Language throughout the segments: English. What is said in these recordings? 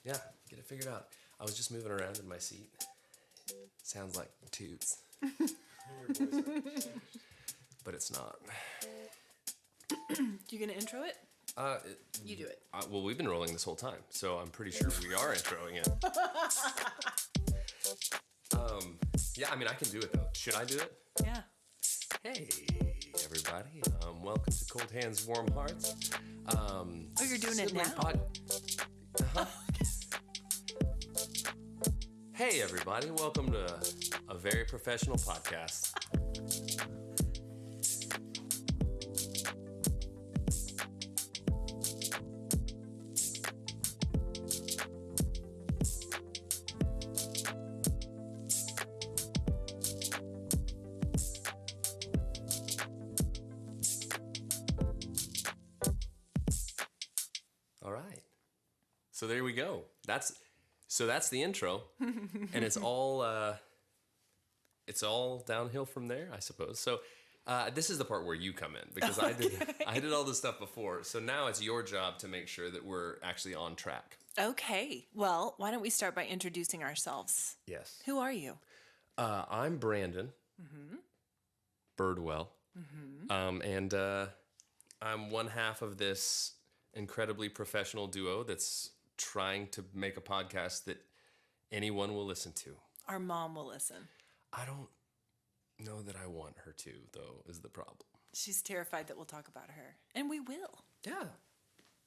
Yeah, get it figured out. I was just moving around in my seat. Sounds like toots. But it's not. You gonna intro it? You do it. Well, we've been rolling this whole time, so I'm pretty sure we are introing it. Yeah, I mean, I can do it, though. Should I do it? Yeah. Hey, everybody. Welcome to Cold Hands, Warm Hearts. You're doing it now? Hey, everybody. Welcome to a very professional podcast. All right. So there we go. That's the intro, and it's all downhill from there, I suppose. So this is the part where you come in because I did all this stuff before. So now it's your job to make sure that we're actually on track. Okay. Well, why don't we start by introducing ourselves? Yes. Who are you? I'm Brandon. Birdwell. And I'm one half of this incredibly professional duo that's trying to make a podcast that anyone will listen to. Our mom will listen. I don't know that I want her to, though, is the problem. She's terrified that we'll talk about her. And we will. Yeah.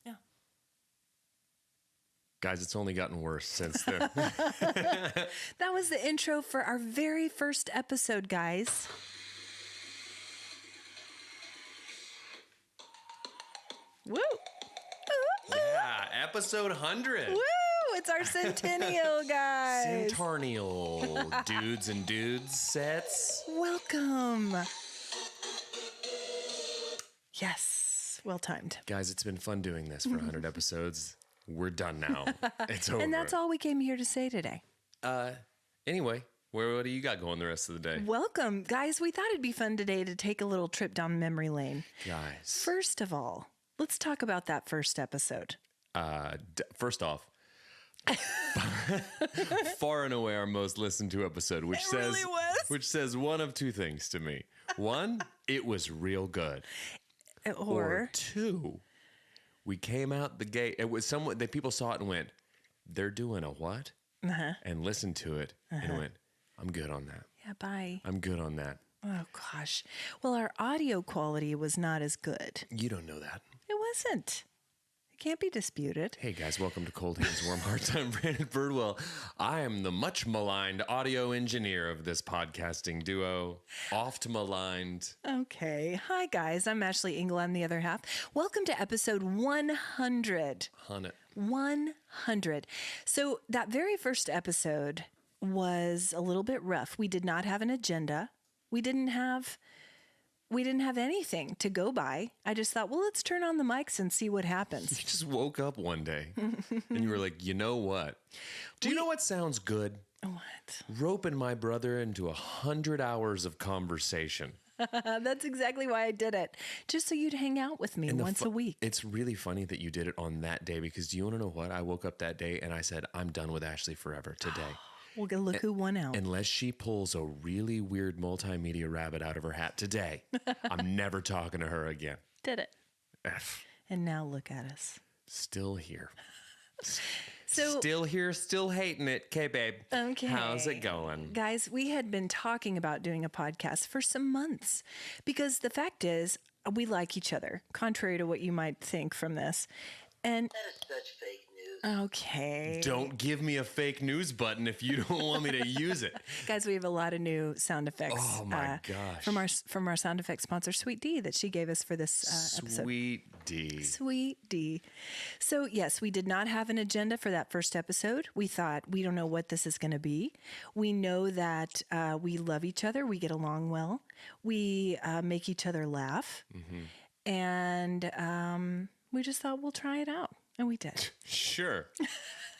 Yeah. Guys, it's only gotten worse since then. That was the intro for our very first episode, guys. Woo! Yeah, episode 100. Woo! It's our Centaurnial, guys. Centaurnial dudes and dudes sets. Welcome. Yes, well timed. Guys, it's been fun doing this for 100 episodes. We're done now. It's over. And that's all we came here to say today. Anyway, what do you got going the rest of the day? Welcome, guys. We thought it'd be fun today to take a little trip down memory lane. Guys. First of all, let's talk about that first episode. First off, far and away our most listened to episode, which says one of two things to me. One, it was real good. Or two, we came out the gate. It was someone that people saw it and went, "They're doing a what?" And listened to it and went, "I'm good on that. Yeah, bye. I'm good on that." Oh, gosh. Well, our audio quality was not as good. You don't know that. It wasn't. It can't be disputed. Hey guys, welcome to Cold Hands, Warm Hearts. I'm Brandon Birdwell. I am the much maligned audio engineer of this podcasting duo. Oft maligned. Okay. Hi, guys. I'm Ashley Engle. I'm the other half. Welcome to episode 100. 100. So that very first episode was a little bit rough. We did not have an agenda. We didn't have anything to go by. I just thought, well, let's turn on the mics and see what happens. You just woke up one day and you were like, you know what? Do you know what sounds good? What? Roping my brother into 100 hours of conversation. That's exactly why I did it. Just so you'd hang out with me once a week. It's really funny that you did it on that day because do you want to know what? I woke up that day and I said, I'm done with Ashley forever today. We'll go look who won out. Unless she pulls a really weird multimedia rabbit out of her hat today, I'm never talking to her again. Did it. And now look at us. Still here. So still here, still hating it. Okay, babe. Okay. How's it going? Guys, we had been talking about doing a podcast for some months because the fact is we like each other, contrary to what you might think from this. And that is such fake news. Okay. Don't give me a fake news button if you don't want me to use it. Guys, we have a lot of new sound effects. Oh my gosh. From our sound effects sponsor, Sweet D, that she gave us for this episode. Sweet D. Sweet D. So yes, we did not have an agenda for that first episode. We thought, we don't know what this is going to be. We know that we love each other. We get along well. We make each other laugh. Mm-hmm. And we just thought we'll try it out. And we did. Sure.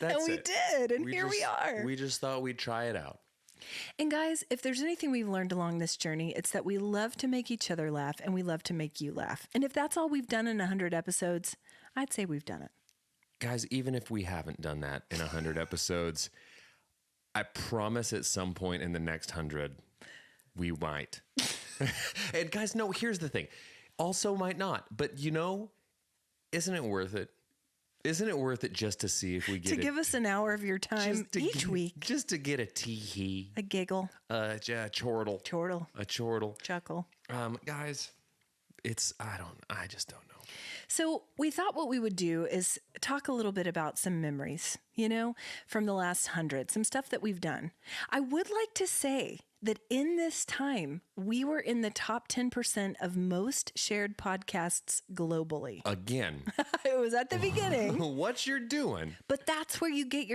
That's and we it. did. And here we are. We just thought we'd try it out. And guys, if there's anything we've learned along this journey, it's that we love to make each other laugh and we love to make you laugh. And if that's all we've done in 100 episodes, I'd say we've done it. guys, even if we haven't done that in 100 episodes, I promise at some point in the next 100, we might. And guys, no, here's the thing. Also might not. But isn't it worth it? Isn't it worth it just to see if we get give us an hour of your time each week? Just to get a tee-hee. A giggle. A chortle. A chortle. Chuckle. Guys, I just don't know. So we thought what we would do is talk a little bit about some memories, from the last 100, some stuff that we've done. I would like to say that in this time, we were in the top 10% of most shared podcasts globally. Again. It was at the beginning. What you're doing. But that's where you get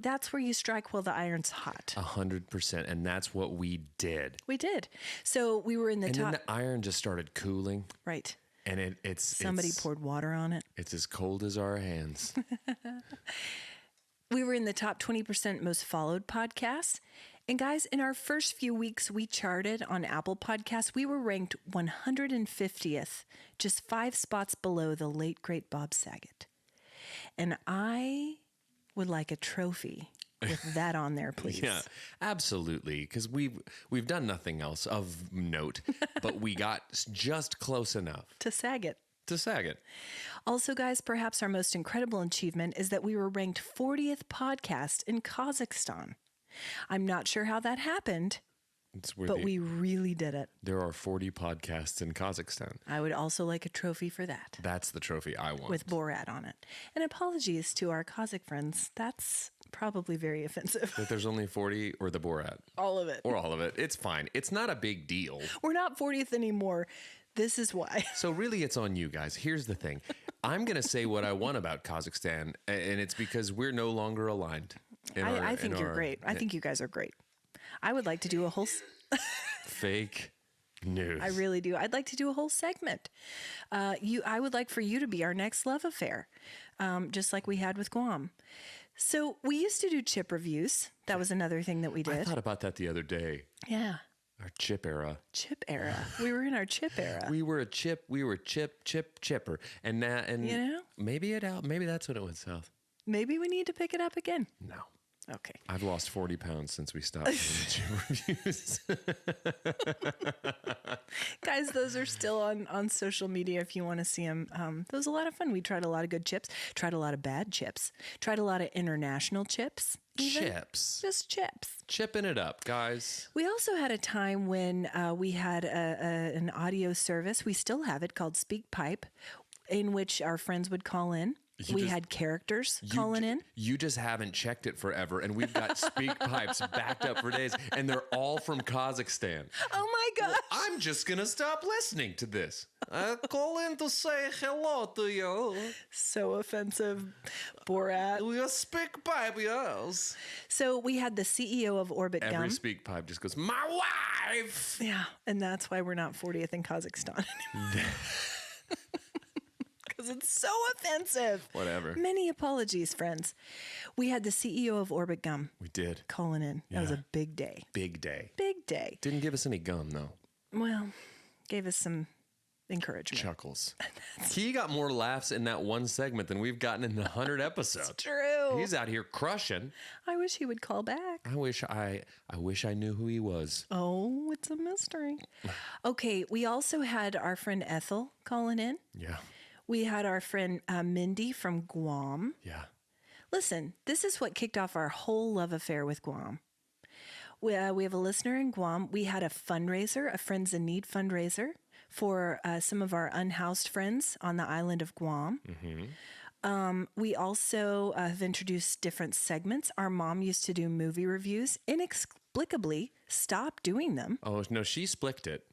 that's where you strike while the iron's hot. 100%. And that's what we did. We did. So we were in the top. And then the iron just started cooling. Right. And somebody poured water on it. It's as cold as our hands. We were in the top 20% most followed podcasts. And guys, in our first few weeks, we charted on Apple Podcasts. We were ranked 150th, just 5 spots below the late, great Bob Saget. And I would like a trophy with that on there, please. Yeah, absolutely. Because we've done nothing else of note, but we got just close enough. To Saget. Also, guys, perhaps our most incredible achievement is that we were ranked 40th podcast in Kazakhstan. I'm not sure how that happened, but we really did it. There are 40 podcasts in Kazakhstan. I would also like a trophy for that. That's the trophy I want. With Borat on it. And apologies to our Kazakh friends. That's probably very offensive. That there's only 40 or the Borat? All of it. Or all of it. It's fine. It's not a big deal. We're not 40th anymore. This is why. So really, it's on you guys. Here's the thing. I'm going to say what I want about Kazakhstan, and it's because we're no longer aligned. I think you're great. I think you guys are great. I would like to do a whole... Fake news. I really do. I'd like to do a whole segment. I would like for you to be our next love affair, just like we had with Guam. So we used to do chip reviews. That was another thing that we did. I thought about that the other day. Yeah. Our chip era. Chip era. We were in our chip era. We were chipper. And maybe that's when it went south. Maybe we need to pick it up again. No. Okay. I've lost 40 pounds since we stopped doing the chip reviews. Guys, those are still on social media if you want to see them. That was a lot of fun. We tried a lot of good chips, tried a lot of bad chips, tried a lot of international chips. Even. Chips. Just chips. Chipping it up, guys. We also had a time when we had an audio service. We still have it called SpeakPipe, in which our friends would call in. We had characters calling in. You just haven't checked it forever, and we've got speak pipes backed up for days, and they're all from Kazakhstan. Oh my gosh. Well, I'm just going to stop listening to this. I call in to say hello to you. So offensive, Borat. We speak pipe, yes. So we had the CEO of Orbit Gum. Every speak pipe just goes, my wife. Yeah, and that's why we're not 40th in Kazakhstan anymore. It's so offensive. Whatever. Many apologies, friends. We had the CEO of Orbit Gum. We did. Calling in. Yeah. That was a big day. Big day. Big day. Didn't give us any gum, though. Well, gave us some encouragement. Chuckles. He got more laughs in that one segment than we've gotten in 100 episodes. It's true. He's out here crushing. I wish he would call back. I wish I knew who he was. Oh, it's a mystery. Okay, we also had our friend Ethel calling in. Yeah. We had our friend Mindy from Guam. Yeah. Listen, this is what kicked off our whole love affair with Guam. We have a listener in Guam. We had a fundraiser, a Friends in Need fundraiser for some of our unhoused friends on the island of Guam. Mm-hmm. We also have introduced different segments. Our mom used to do movie reviews. Inexplicably stopped doing them. Oh, no, she splicked it.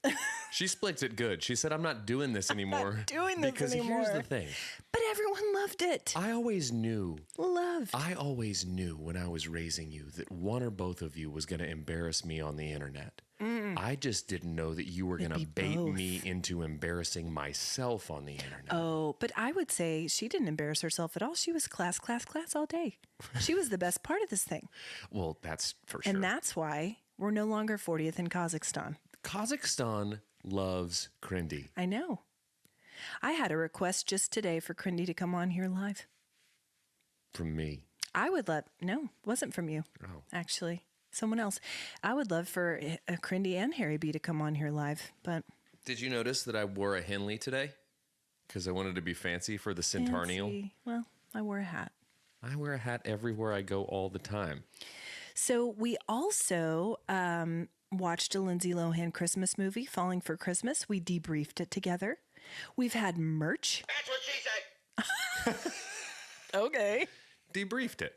She splicked it good. She said, I'm not doing this anymore. Because here's the thing. But everyone loved it. I always knew when I was raising you that one or both of you was going to embarrass me on the internet. I just didn't know that you were going to bait me into embarrassing myself on the internet. Oh, but I would say she didn't embarrass herself at all. She was class all day. She was the best part of this thing. Well, that's for sure. And that's why we're no longer 40th in Kazakhstan. Kazakhstan loves Crindy. I know. I had a request just today for Crindy to come on here live. from me. I would love, no, wasn't from you. Oh. Actually, someone else. I would love for Crindy and Harry B to come on here live, but. Did you notice that I wore a Henley today? Because I wanted to be fancy for the Centaurnial. Fancy. Well, I wore a hat. I wear a hat everywhere I go all the time. So we also watched a Lindsay Lohan Christmas movie, Falling for Christmas. We debriefed it together. We've had merch. That's what she said. Okay. Debriefed it.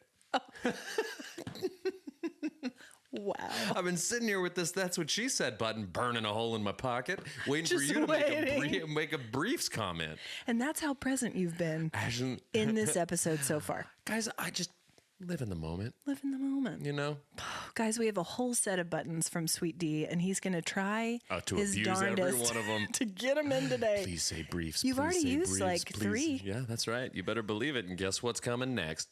Wow. I've been sitting here with this "That's What She Said" button burning a hole in my pocket, waiting for Just you to waiting. make a briefs comment. And that's how present you've been in this episode so far. Guys, I just live in the moment, Live in the moment. you know? Guys, we have a whole set of buttons from Sweet D, and he's going to try To his abuse every darndest one of them. to get them in today. Please say briefs. You've please already say used, briefs, like, please. 3. Yeah, that's right. You better believe it. And guess what's coming next?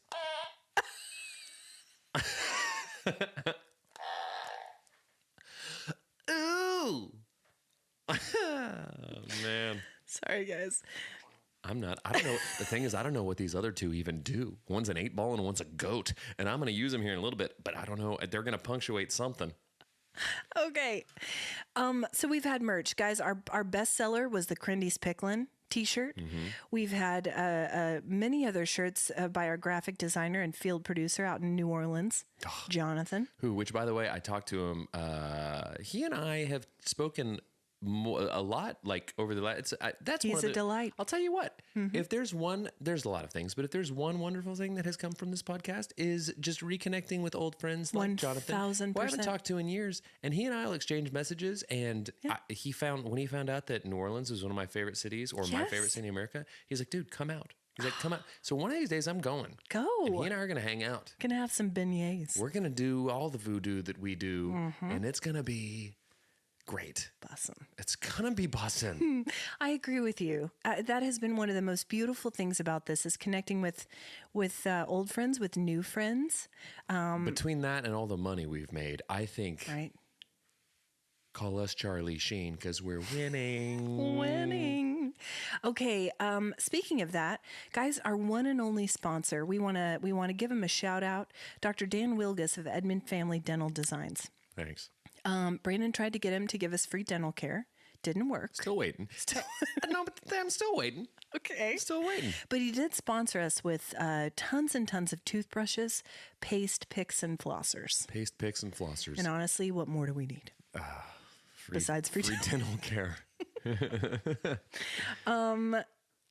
Ooh. Man. Sorry, guys. I don't know. The thing is, I don't know what these other two even do. One's an 8-ball and one's a goat. And I'm going to use them here in a little bit, but I don't know. They're going to punctuate something. Okay. So we've had merch. Guys, our bestseller was the Crindy's Picklin t-shirt. Mm-hmm. We've had many other shirts by our graphic designer and field producer out in New Orleans, Jonathan. Which, by the way, I talked to him. He and I have spoken a lot, like over the last. That's He's one of a the, delight. I'll tell you what. If there's one, there's a lot of things, but if there's one wonderful thing that has come from this podcast, is just reconnecting with old friends like Jonathan, 1000%. who I haven't talked to in years, and he and I will exchange messages. And he found out that New Orleans is one of my favorite cities, or my favorite city in America. He's like, dude, come out. He's like, come out. So one of these days, I'm going. Go. And he and I are going to hang out. Gonna have some beignets. We're going to do all the voodoo that we do, and it's going to be great. Bussin'. It's going to be bussin'. I agree with you. That has been one of the most beautiful things about this is connecting with old friends, with new friends. Between that and all the money we've made, I think, Right. call us Charlie Sheen because we're winning. Winning. Okay. Speaking of that, guys, our one and only sponsor, we want to give him a shout out, Dr. Dan Wilgus of Edmund Family Dental Designs. Thanks. Brandon tried to get him to give us free dental care. Didn't work. Still waiting. No, but I'm still waiting. Okay. Still waiting. But he did sponsor us with tons and tons of toothbrushes, paste, picks, and flossers. Paste, picks, and flossers. And honestly, what more do we need? Besides free dental care.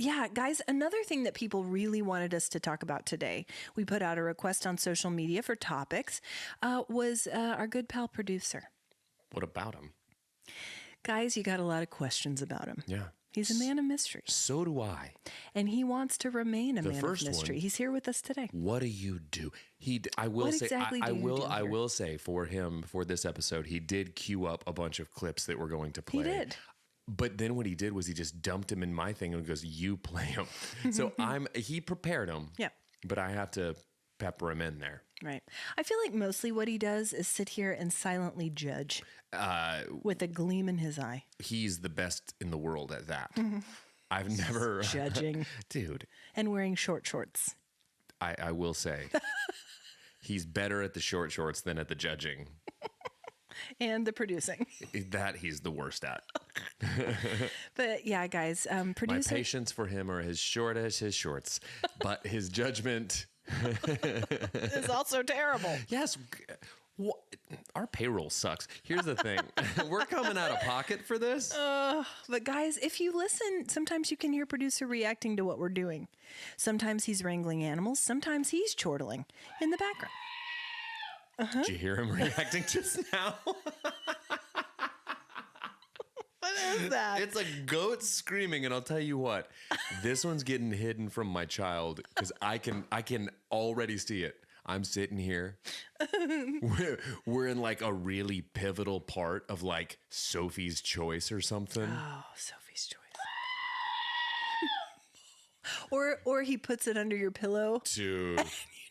Yeah, guys, another thing that people really wanted us to talk about today, we put out a request on social media for topics, was our good pal producer. What about him? Guys, you got a lot of questions about him. Yeah. He's a man of mystery. So do I. And he wants to remain a man of first mystery. one- He's here with us today. What do you do? I will What say, exactly do you do I here? will say for him, for this episode, he did queue up a bunch of clips that we're going to play. He did. But then what he did was he just dumped him in my thing and goes, "You play him." So he prepared him. Yeah. But I have to pepper him in there. Right. I feel like mostly what he does is sit here and silently judge with a gleam in his eye. He's the best in the world at that. I've never Judging. dude. And wearing short shorts. I will say he's better at the short shorts than at the judging. And the producing. That he's the worst at. But yeah, guys, My producer. patience for him are as short as his shorts, but his judgment. is also terrible. Yes. Our payroll sucks. Here's the thing. We're coming out of pocket for this. But guys, if you listen, sometimes you can hear producer reacting to what we're doing. Sometimes he's wrangling animals. Sometimes he's chortling in the background. Did you hear him reacting just now? What is that? It's a goat screaming, and I'll tell you what, this one's getting hidden from my child because I can already see it. I'm sitting here. We're in like a really pivotal part of like Sophie's Choice or something. Oh, Sophie's Choice. or he puts it under your pillow. Dude. You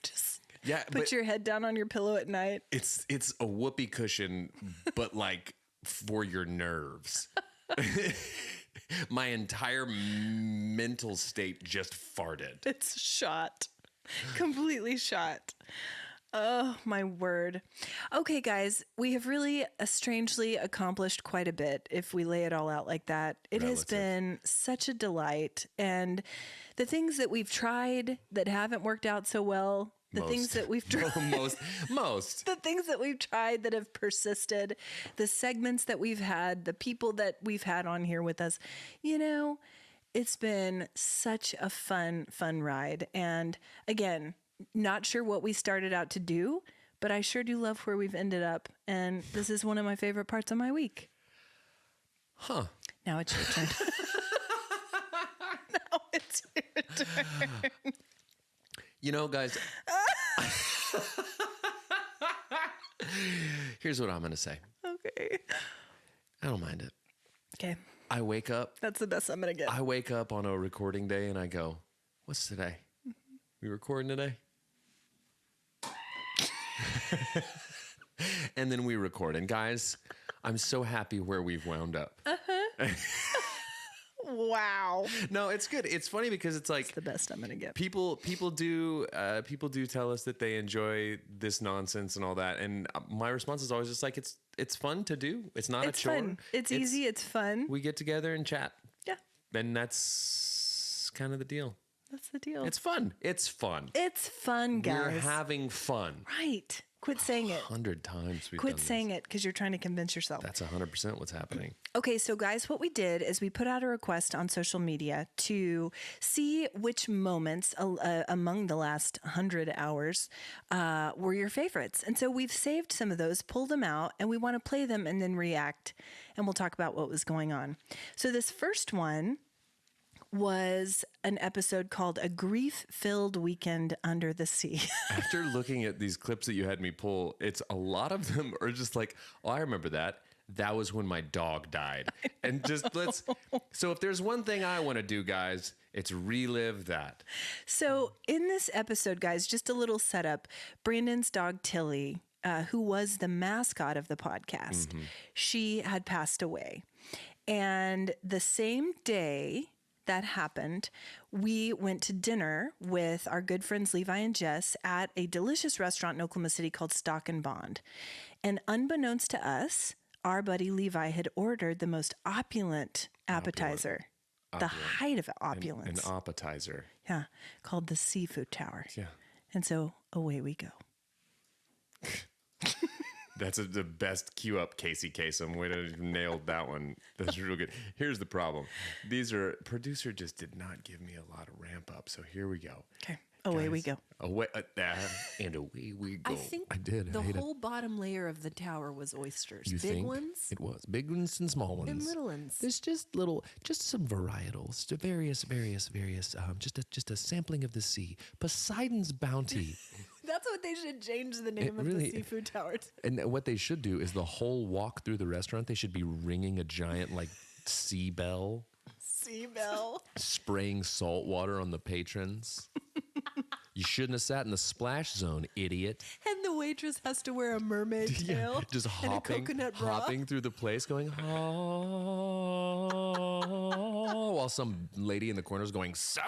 just Yeah, put your head down on your pillow at night. It's a whoopee cushion, but like for your nerves. My entire mental state just farted. It's shot. Completely shot. Oh, my word. Okay, guys, we have really strangely accomplished quite a bit if we lay it all out like that. It has been such a delight. And the things that we've tried that haven't worked out so well, the things that we've tried, most, the things that we've tried that have persisted, the segments that we've had, the people that we've had on here with us, it's been such a fun ride. And again, not sure what we started out to do, but I sure do love where we've ended up. And this is one of my favorite parts of my week. Huh. Now it's your turn. Now it's your turn. Guys, here's what I'm going to say. Okay. I don't mind it. Okay. I wake up. That's the best I'm going to get. I wake up on a recording day and I go, what's today? We recording today? And then we record. And guys, I'm so happy where we've wound up. Wow. No, it's good. It's funny because it's like it's the best I'm gonna get. People do tell us that they enjoy this nonsense and all that, and my response is always just like it's fun to do. It's not a chore. Fun. It's easy. It's fun. We get together and chat. Yeah. And that's kind of the deal. That's the deal. It's fun. It's fun. It's fun, guys. We're having fun. Right. Quit saying it. 100 times we've Quit saying it because you're trying to convince yourself. That's 100% what's happening. Okay, so guys, what we did is we put out a request on social media to see which moments among the last 100 hours were your favorites. And so we've saved some of those, pulled them out, and we want to play them and then react. And we'll talk about what was going on. So this first one was an episode called A Grief-Filled Weekend Under the Sea. After looking at these clips that you had me pull, it's a lot of them are just like, oh, I remember that. That was when my dog died. And just so if there's one thing I want to do, guys, it's relive that. So in this episode, guys, just a little setup, Brandon's dog Tilly, who was the mascot of the podcast, she had passed away. And the same day that happened, we went to dinner with our good friends Levi and Jess at a delicious restaurant in Oklahoma City called Stock and Bond. And unbeknownst to us, our buddy Levi had ordered the most opulent appetizer, the height of opulence. An appetizer. Yeah, called the Seafood Tower. Yeah. And so away we go. That's the best cue up, Casey Kasem. Way to nailed that one. That's real good. Here's the problem. Producer just did not give me a lot of ramp up. So here we go. Okay. Away we go. Away we go. I think I did. the whole bottom layer of the tower was oysters. You Big think? ones It was. Big ones and small ones. and little ones. There's just some varietals, various, just a sampling of the sea. Poseidon's bounty. That's what they should change the name It of really- the seafood tower to. And what they should do is the whole walk through the restaurant, they should be ringing a giant sea bell, Seabell. spraying salt water on the patrons. You shouldn't have sat in the splash zone, idiot. And the waitress has to wear a mermaid tail Just and a hopping, coconut bra. hopping through the place, going oh, while some lady in the corner is going sing.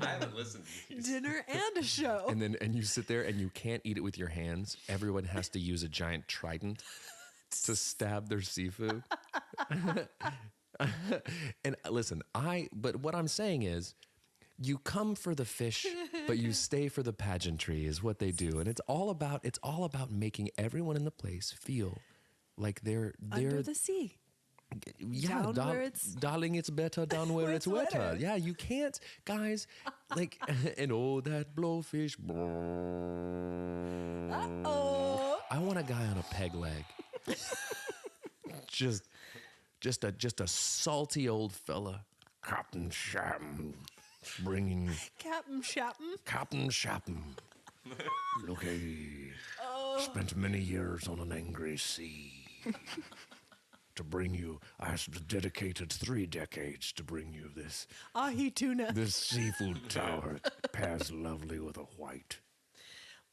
I haven't listened to these. Dinner and a show. And you sit there and you can't eat it with your hands. Everyone has to use a giant trident to stab their seafood. And listen, but what I'm saying is, you come for the fish, but you stay for the pageantry is what they do. And it's all about making everyone in the place feel like they're Under the sea. Yeah, Down where it's- darling, it's better down where it's wetter. wetter. Yeah, you can't, guys, and oh, that blowfish. Uh-oh. I want a guy on a peg leg. just a salty old fella. Captain Sham. Bringing Captain Shappen. Captain Shappen. Look, spent many years on an angry sea to bring you. I dedicated 3 decades to bring you this Ahi tuna. seafood tower. It pairs lovely with a white.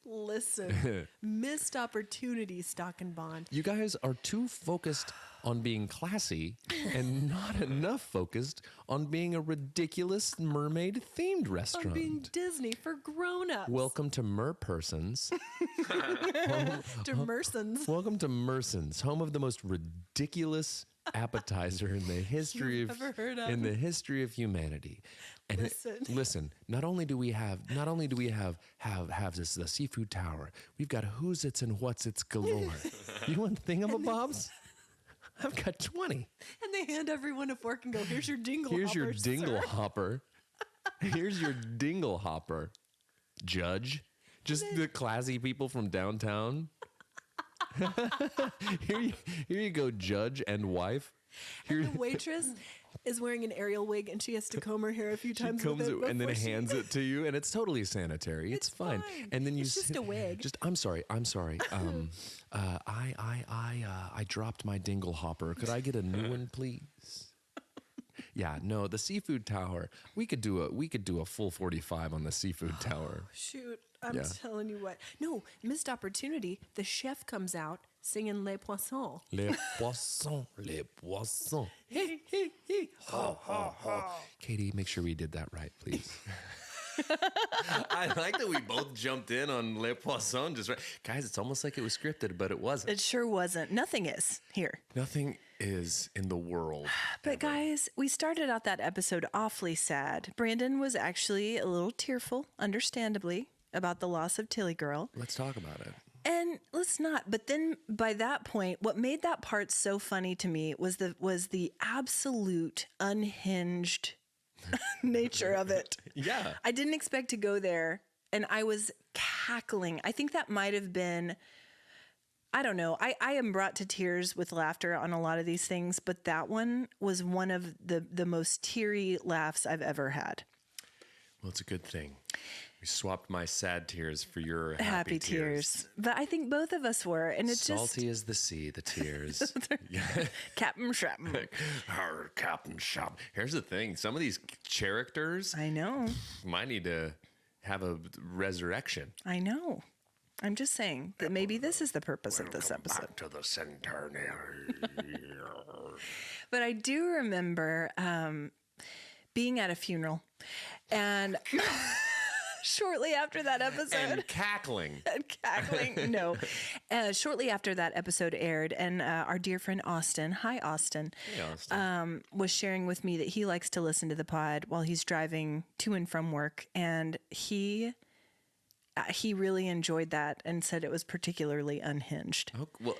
Listen, missed opportunity, stock and bond. You guys are too focused on being classy and not enough focused on being a ridiculous mermaid-themed restaurant. On being Disney for grown-ups. Welcome to Merpersons. To Mersons. Welcome to Mersons, home of the most ridiculous appetizer in the history of the history of humanity. And listen, not only do we have this the seafood tower, we've got who's its and what's its galore. You want thingamabobs? I've got 20. And they hand everyone a fork and go, here's your dingle Here's hopper, your dingle sir. hopper. Here's your dingle hopper, Judge. Just the classy people from downtown. Here you go, Judge and wife. And the waitress is wearing an Ariel wig and she has to comb her hair a few times. She combs it and then before hands it to you, and it's totally sanitary. It's fine. And then It's just a wig. I'm sorry. I dropped my dingle hopper. Could I get a new one, please? Yeah, no, the seafood tower. We could do a full 45 on the seafood tower. Shoot, I'm telling you what. No, missed opportunity. The chef comes out singing Les Poissons. Les poissons, les poissons. Hey, hey, hey. Ha, ha, ha. Katie, make sure we did that right, please. I like that we both jumped in on Les Poissons. Just right. Guys, it's almost like it was scripted, but it wasn't. It sure wasn't. Nothing is here. Nothing is in the world. But guys, we started out that episode awfully sad. Brandon was actually a little tearful, understandably, about the loss of Tilly Girl. Let's talk about it. And let's not. But then by that point, what made that part so funny to me was the absolute unhinged nature of it. Yeah. I didn't expect to go there, and I was cackling. I think that might have been, I don't know. I am brought to tears with laughter on a lot of these things, but that one was one of the most teary laughs I've ever had. Well, it's a good thing. We swapped my sad tears for your happy tears. But I think both of us were, and it's salty as the sea, the tears. Captain Shrapnel. Captain Shop. Here's the thing: some of these characters, I know, might need to have a resurrection. I know. I'm just saying that maybe this is the purpose of this episode. Back to the Centaurnial. But I do remember being at a funeral, and shortly after that episode, and cackling. No. Shortly after that episode aired, and our dear friend Austin, hi Austin, was sharing with me that he likes to listen to the pod while he's driving to and from work, and he really enjoyed that and said it was particularly unhinged. Oh, well,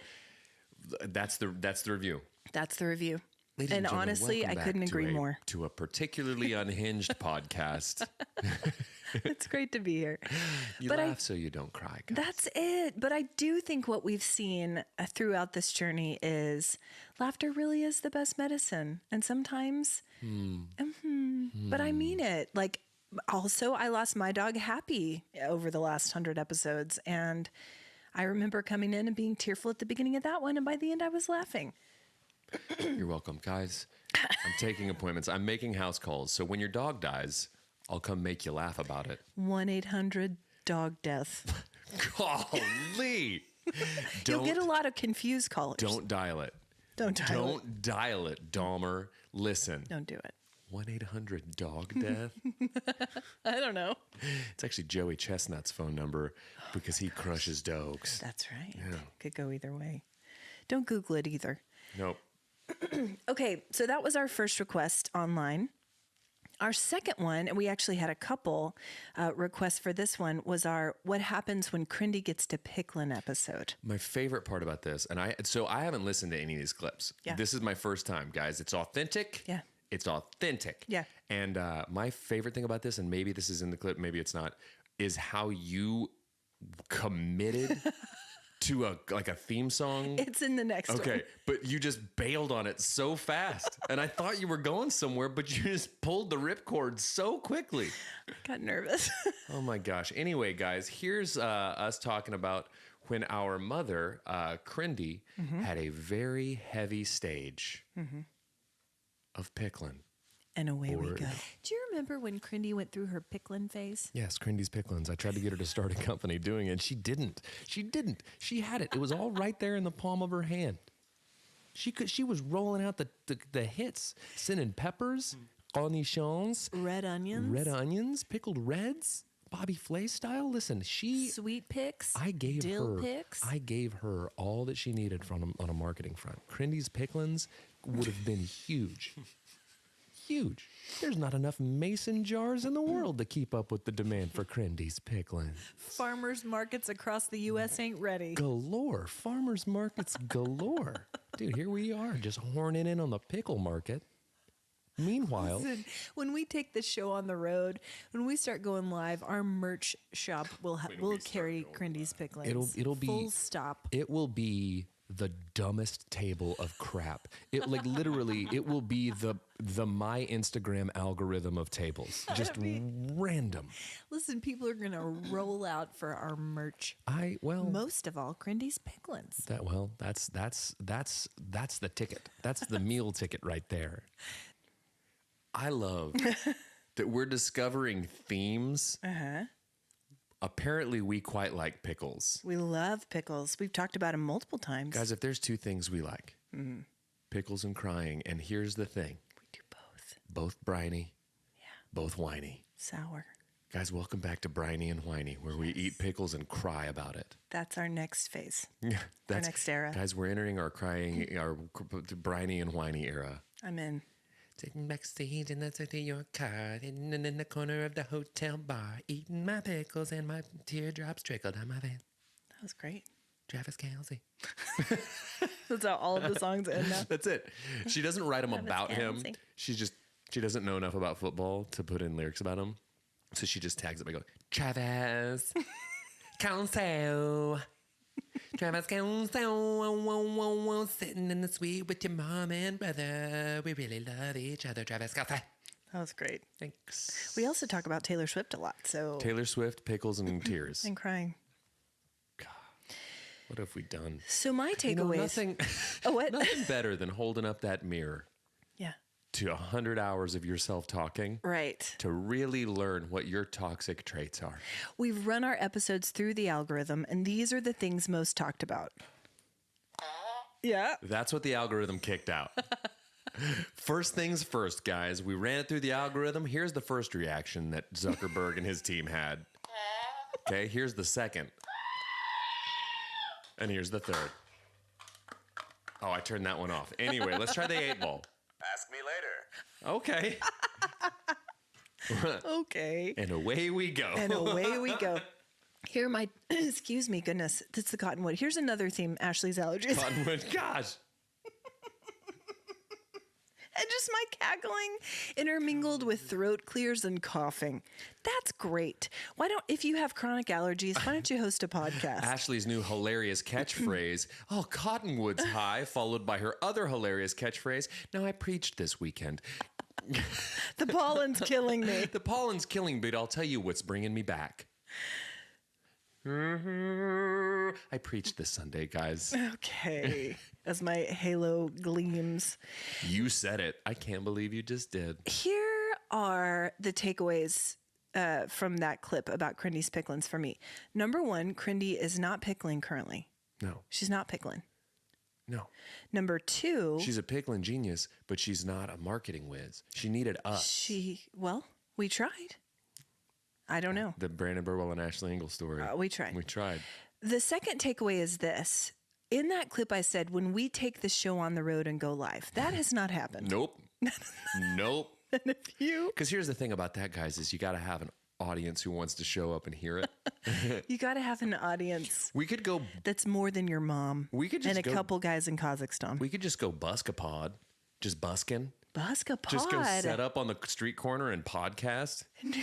that's the review. That's the review. Ladies and gentlemen, honestly, I couldn't agree more. To a particularly unhinged podcast. It's great to be here. You laugh so you don't cry, guys. That's it. But I do think what we've seen throughout this journey is laughter really is the best medicine. And sometimes, but I mean it. Like, also, I lost my dog Happy over the last 100 episodes. And I remember coming in and being tearful at the beginning of that one. And by the end, I was laughing. You're welcome, guys. I'm taking appointments. I'm making house calls. So when your dog dies, I'll come make you laugh about it. 1-800-DOG-DEATH. Golly. You'll get a lot of confused callers. Don't dial it. Don't dial it, Dahmer. Listen. Don't do it. 1-800-DOG-DEATH? I don't know. It's actually Joey Chestnut's phone number because he crushes dogs. That's right. Yeah. Could go either way. Don't Google it either. Nope. Okay, so that was our first request online. Our second one, and we actually had a couple requests for this one, was our What Happens When Crindy Gets to Picklin episode. My favorite part about this, and I haven't listened to any of these clips. Yeah. This is my first time, guys. It's authentic. Yeah. It's authentic. Yeah. And my favorite thing about this, and maybe this is in the clip, maybe it's not, is how you committed to a theme song. It's in the next one. Okay, but you just bailed on it so fast. And I thought you were going somewhere, but you just pulled the ripcord so quickly. Got nervous. Oh my gosh. Anyway, guys, here's us talking about when our mother, Crindy, had a very heavy stage of picklin'. And away we Or- go. Do you remember when Crindy went through her picklin phase? Yes, Crindy's Picklins. I tried to get her to start a company doing it. She didn't. She had it. It was all right there in the palm of her hand. She was rolling out the hits, sending peppers, cornichons, Red onions. pickled reds, Bobby Flay style. Listen, Sweet picks. I gave dill her picks. I gave her all that she needed on a marketing front. Crindy's Picklins would have been huge. Huge. There's not enough mason jars in the world to keep up with the demand for Crindy's Picklins. Farmers markets across the U.S. ain't ready. Galore. Farmers markets galore. Dude, here we are just horning in on the pickle market. Meanwhile, Listen, when we take this show on the road, when we start going live, our merch shop will carry Crindy's Picklins. It'll be full stop. It will be the dumbest table of crap. It like literally it will be the my Instagram algorithm of tables. Just random. Listen, people are gonna roll out for our merch. Most of all, Crindy's Picklins. That's the ticket. That's the meal ticket right there. I love that we're discovering themes. Apparently, we quite like pickles. We love pickles. We've talked about them multiple times. Guys, if there's two things we like, pickles and crying. And here's the thing. We do both. Both briny, both whiny. Sour. Guys, welcome back to Briny and Whiny, where we eat pickles and cry about it. That's our next phase. Yeah, Our next era. Guys, we're entering our Briny and Whiny era. I'm in. Sitting backstage in your car, hidden in the corner of the hotel bar, eating my pickles and my teardrops trickle down my vein. That was great. Travis Kelce. That's how all of the songs end up. That's it. She doesn't write them Travis about him. Kelce. She doesn't know enough about football to put in lyrics about him. So she just tags it by going, Travis Kelce. Travis Kelce, sitting in the suite with your mom and brother. We really love each other, Travis Kelce. That was great. Thanks. We also talk about Taylor Swift a lot. So Taylor Swift, pickles, and tears. and crying. God, what have we done? So my takeaways. Nothing, what? nothing better than holding up that mirror Yeah. to 100 hours of yourself talking Right. to really learn what your toxic traits are. We've run our episodes through the algorithm, and these are the things most talked about. Yeah. That's what the algorithm kicked out. First things first, guys. We ran it through the algorithm. Here's the first reaction that Zuckerberg and his team had. Okay, here's the second. And here's the third. Oh, I turned that one off. Anyway, let's try the 8-ball. Ask me later. Okay. Okay. And away we go. And away we go. Here, my, excuse me, goodness, that's the cottonwood. Here's another theme, Ashley's allergies. Cottonwood, gosh. And just my cackling intermingled with throat clears and coughing. That's great. If you have chronic allergies, why don't you host a podcast? Ashley's new hilarious catchphrase, oh, Cottonwood's high, followed by her other hilarious catchphrase, now I preached this weekend. The pollen's killing me. The pollen's killing me, but I'll tell you what's bringing me back. I preached this Sunday, guys. Okay. As my halo gleams. You said it. I can't believe you just did. Here are the takeaways from that clip about Crindy's Picklins for me. Number one, Crindy is not pickling currently. No. She's not pickling. No. Number two. She's a pickling genius, but she's not a marketing whiz. She needed us. We tried. I don't know. The Brandon Birdwell and Ashley Engle story. We tried. We tried. The second takeaway is this. In that clip, I said, when we take the show on the road and go live, that has not happened. Nope. Nope. And if you... Because here's the thing about that, guys, is you got to have an audience who wants to show up and hear it. You got to have an audience We could go. that's more than your mom. We could just and a go- couple guys in Kazakhstan. We could just go busk a pod, just busking. Busk a pod. Just go set up on the street corner and podcast. in New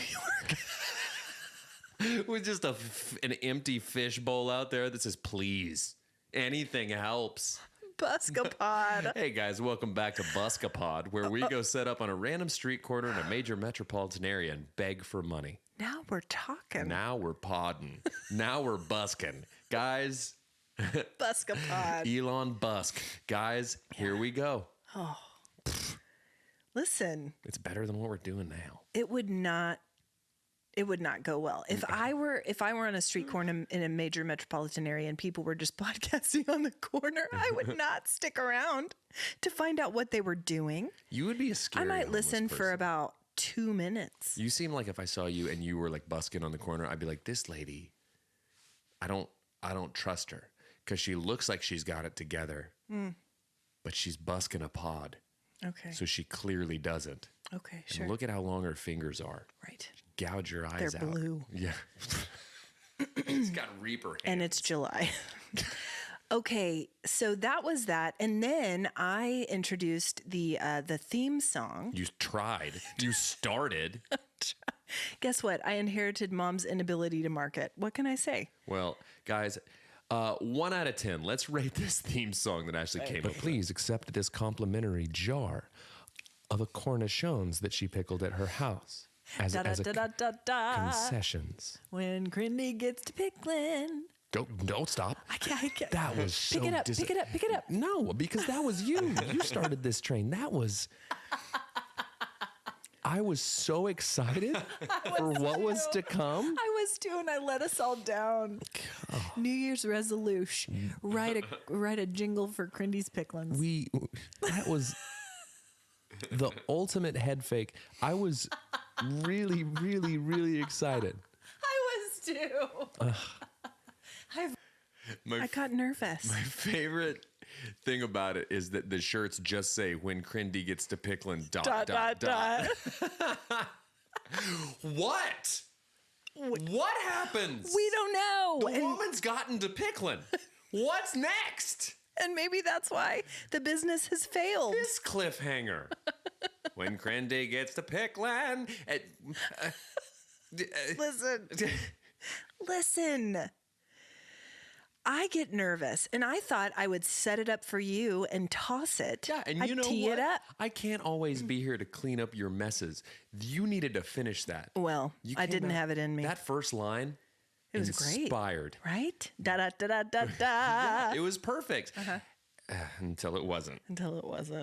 York. With just an empty fishbowl out there that says, please, anything helps. Busk a pod. Hey guys, welcome back to Buskapod, where we go set up on a random street corner in a major metropolitan area and beg for money. Now we're talking. Now we're podding. Now we're busking. Guys, Busk a pod. Elon Busk. Guys, here we go. Listen. It's better than what we're doing now. It would not go well. If I were on a street corner in a major metropolitan area and people were just podcasting on the corner, I would not stick around to find out what they were doing. You would be a scary I might listen person. for about 2 minutes. You seem like if I saw you and you were like busking on the corner, I'd be like, this lady, I don't trust her because she looks like she's got it together, but she's busking a pod. Okay. So she clearly doesn't. Okay, sure. And look at how long her fingers are. Right. Gouge your eyes out. They're blue. Yeah. It's got reaper hands. And it's July. Okay, so that was that. And then I introduced the theme song. You tried. You started. Guess what? I inherited Mom's inability to market. What can I say? Well, guys, 1 out of 10. Let's rate this theme song that actually came up. Please accept this complimentary jar of the cornichons that she pickled at her house as concessions. When Crindy gets to pickling. Don't stop. I can't. That was so pick it up. No, because that was you. You started this train. I was so excited for what was to come. I was too, and I let us all down. Oh. New Year's resolution: write a jingle for Crindy's Picklins. That was the ultimate head fake. I was really, really, really excited. I was too. I got nervous. My favorite thing about it is that the shirts just say "When Crindy gets to pickling." ... What? What happens? We don't know. The woman's gotten to pickling. What's next? And maybe that's why the business has failed. This cliffhanger. When Crindy gets to pickling. Listen. I get nervous, and I thought I would set it up for you and toss it. Yeah, and you know what? It up. I can't always be here to clean up your messes. You needed to finish that. Well, I didn't have it in me. That first line, it was inspired. Great, right? Da da da da da da. Yeah, it was perfect. Until it wasn't.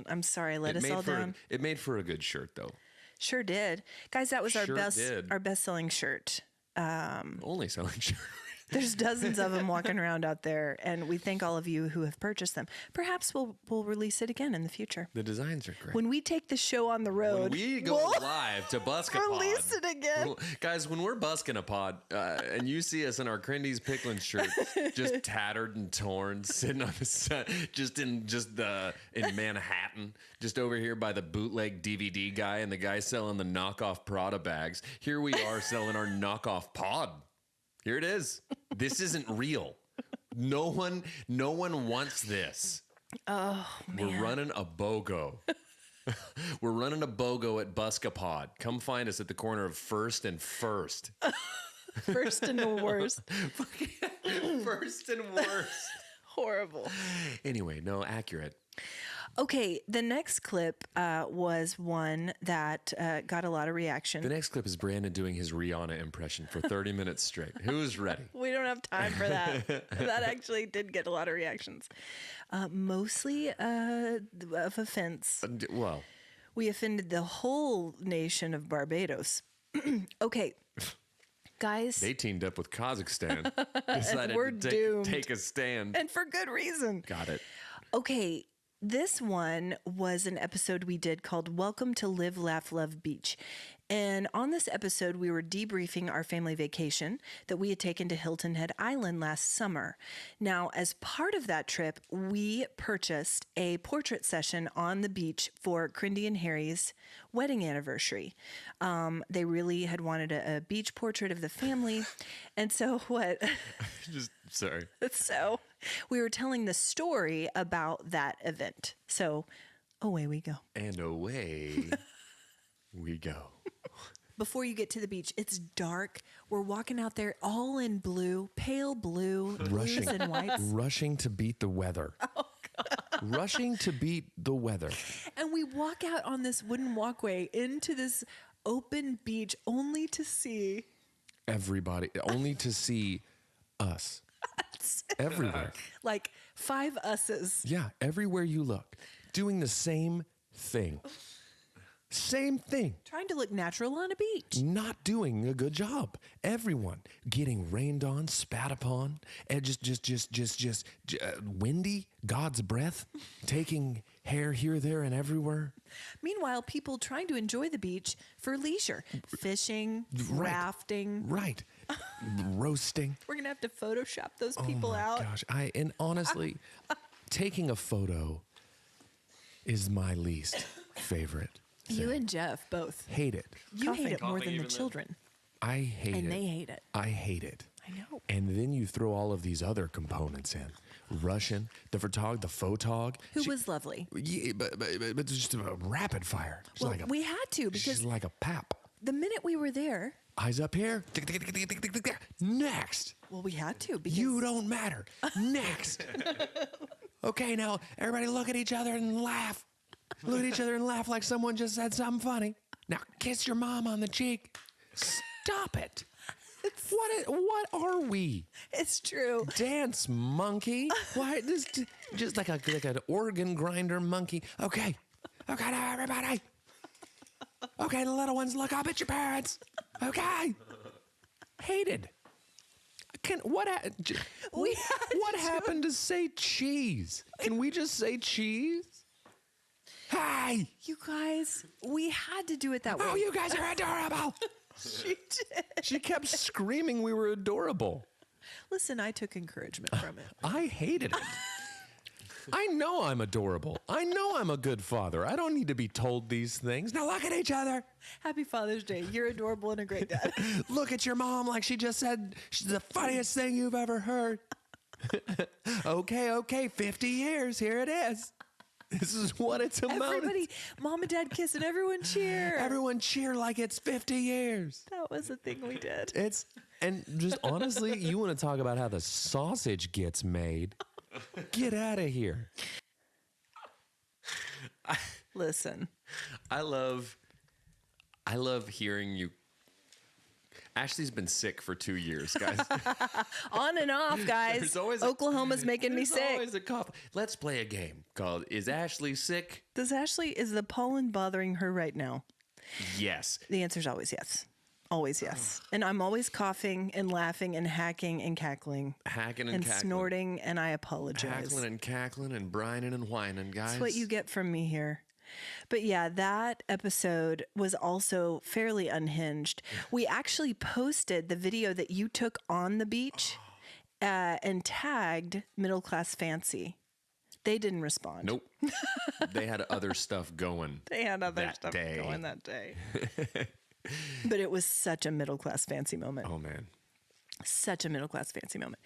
I'm sorry, I let us all down. It made for a good shirt, though. Sure did, guys. That was our best-selling shirt. Only selling shirt. There's dozens of them walking around out there, and we thank all of you who have purchased them. Perhaps we'll release it again in the future. The designs are great. When we take the show on the road, when we go live to Busk-a-Pod. Release it again. Guys, when we're busking a pod, and you see us in our Crindy's Pickling shirt, just tattered and torn, sitting on the set, in Manhattan, just over here by the bootleg DVD guy and the guy selling the knockoff Prada bags. Here we are selling our knockoff pod. Here it is. This isn't real. No one wants this. Oh, man. We're running a BOGO. We're running a BOGO at Busk-a-Pod. Come find us at the corner of First and First. First and the worst. First and worst. Horrible. Anyway, no, accurate. Okay, the next clip was one that got a lot of reaction. The next clip is Brandon doing his Rihanna impression for 30 minutes straight. Who's ready? We don't have time for that. That actually did get a lot of reactions. Mostly of offense. Well, we offended the whole nation of Barbados. Okay. Guys. They teamed up with Kazakhstan. Decided to take a stand. And for good reason. Got it. Okay. This one was an episode we did called Welcome to Live, Laugh, Love Beach. And on this episode, we were debriefing our family vacation that we had taken to Hilton Head Island last summer. Now, as part of that trip, we purchased a portrait session on the beach for Crindy and Harry's wedding anniversary. They really had wanted a beach portrait of the family. And so what? Sorry. So we were telling the story about that event. So away we go. And away we go. Before you get to the beach, it's dark. We're walking out there all in blue, pale blue, blues and whites. Rushing to beat the weather. Oh, God. Rushing to beat the weather. And we walk out on this wooden walkway into this open beach only to see... everybody, only to see us. Everywhere. Like 5 us's. Yeah, everywhere you look. Doing the same thing. Same thing. Trying to look natural on a beach. Not doing a good job. Everyone getting rained on, spat upon, and just windy, God's breath, taking hair here, there, and everywhere. Meanwhile, people trying to enjoy the beach for leisure. Fishing, rafting. Right. Roasting. We're going to have to Photoshop those people out. Gosh, and honestly, taking a photo is my least favorite thing. You and Jeff both. Hate it. You hate it more than the children. I hate it. And they hate it. I hate it. I know. And then you throw all of these other components in. Russian, the photog. Who was lovely. Yeah, but just a rapid fire. Well, we had to because she's like a pap. the minute we were there. Eyes up here. Next. Well, we had to because You don't matter. Next. Okay, now everybody look at each other and laugh. Look at each other and laugh like someone just said something funny. Now kiss your mom on the cheek. Stop it. What are we? It's true. Dance monkey? Why just like an organ grinder monkey? Okay, now everybody. Okay, the little ones, look up at your parents. Okay. Hated. What happened to say cheese? Can we just say cheese? Hey! You guys, we had to do it that way. Oh, you guys are adorable! She did. She kept screaming we were adorable. Listen, I took encouragement from it. I hated it. I know I'm adorable. I know I'm a good father. I don't need to be told these things. Now look at each other. Happy Father's Day. You're adorable and a great dad. Look at your mom like she just said she's the funniest thing you've ever heard. Okay, 50 years. Here it is. This is what it's amounted. Everybody, mom and dad kiss and everyone cheer. Everyone cheer like it's 50 years. That was the thing we did. And just honestly, you want to talk about how the sausage gets made? Get out of here. Listen. I love hearing you. Ashley's been sick for 2 years, guys. On and off, guys. Oklahoma's making me sick. There's always a cough. Let's play a game called Is Ashley Sick? Is the pollen bothering her right now? Yes. The answer is always yes. Always yes. And I'm always coughing and laughing and hacking and cackling. And snorting, and I apologize. Hackling and cackling and brining and whining, guys. That's what you get from me here. But yeah, that episode was also fairly unhinged. We actually posted the video that you took on the beach and tagged Middle Class Fancy. They didn't respond. Nope. They had other stuff going. Going that day. But it was such a Middle Class Fancy moment. Oh, man. Such a Middle Class Fancy moment.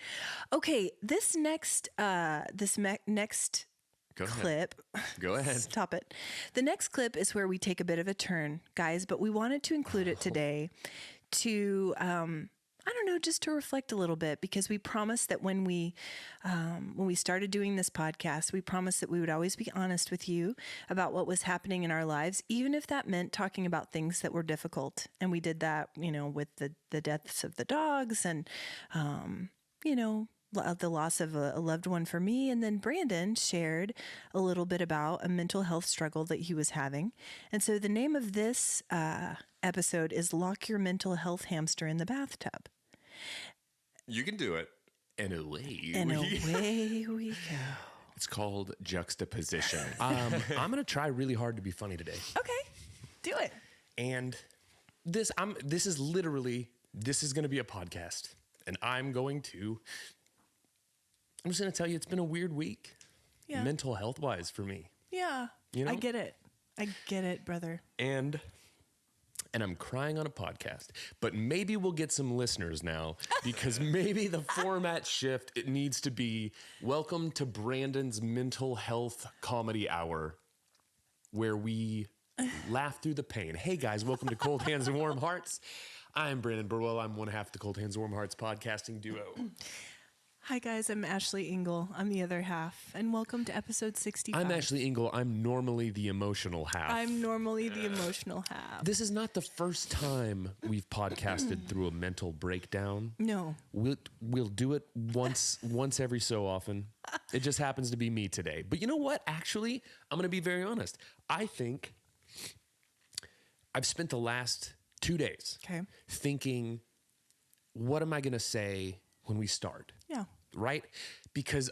Okay, this next clip. Go ahead. Stop it. The next clip is where we take a bit of a turn, guys, but we wanted to include it today to, just to reflect a little bit, because we promised that when we started doing this podcast, we promised that we would always be honest with you about what was happening in our lives, even if that meant talking about things that were difficult. And we did that, with the deaths of the dogs and, the loss of a loved one for me. And then Brandon shared a little bit about a mental health struggle that he was having. And so the name of this episode is Lock Your Mental Health Hamster in the Bathtub. You can do it. And away we go. It's called juxtaposition. I'm going to try really hard to be funny today. Okay, do it. And this is going to be a podcast. And I'm just going to tell you, it's been a weird week, mental health wise for me. Yeah, I get it. I get it, brother. And I'm crying on a podcast, but maybe we'll get some listeners now, because maybe the format shift, it needs to be welcome to Brandon's mental health comedy hour, where we laugh through the pain. Hey guys, welcome to Cold Hands and Warm Hearts. I'm Brandon Birdwell. I'm one half of the Cold Hands and Warm Hearts podcasting duo. Hi guys, I'm Ashley Engle. I'm the other half, and welcome to episode 65. I'm Ashley Engle. I'm normally the emotional half. I'm normally the emotional half. This is not the first time we've podcasted through a mental breakdown. No. We'll do it once every so often. It just happens to be me today. But you know what? Actually, I'm going to be very honest. I think I've spent the last 2 days thinking, what am I going to say when we start? Yeah. Right? Because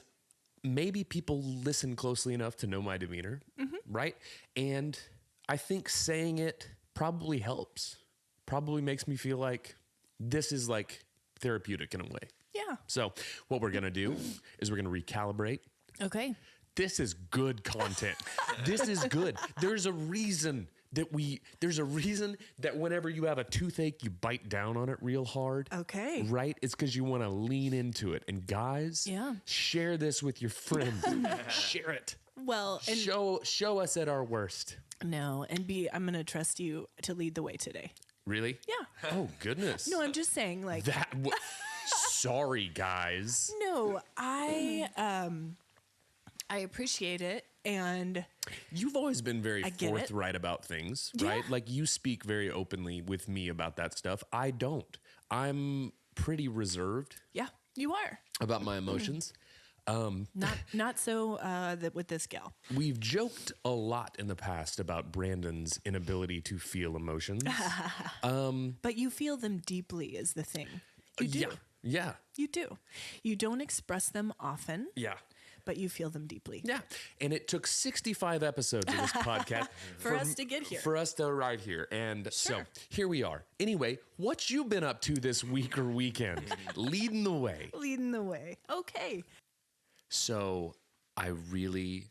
maybe people listen closely enough to know my demeanor, right? And I think saying it probably helps, probably makes me feel like this is like therapeutic in a way. Yeah. So what we're going to do is we're going to recalibrate. Okay. This is good content. This is good. There's a reason that whenever you have a toothache, you bite down on it real hard. Okay. Right? It's because you want to lean into it. And guys, share this with your friends. Share it. Well, and show us at our worst. No, and I'm going to trust you to lead the way today. Really? Yeah. Oh, goodness. No, I'm just saying, like that. Sorry, guys. No, I appreciate it, and you've always been very forthright about things, right? Like you speak very openly with me about that stuff. I don't. I'm pretty reserved. Yeah, you are about my emotions. Not so with this gal. We've joked a lot in the past about Brandon's inability to feel emotions. But you feel them deeply is the thing. You do. Yeah. You do. You don't express them often. Yeah. But you feel them deeply. Yeah. And it took 65 episodes of this podcast for us to get here. For us to arrive here. And so here we are. Anyway, what you been up to this week or weekend? Leading the way. Leading the way. Okay. So I really,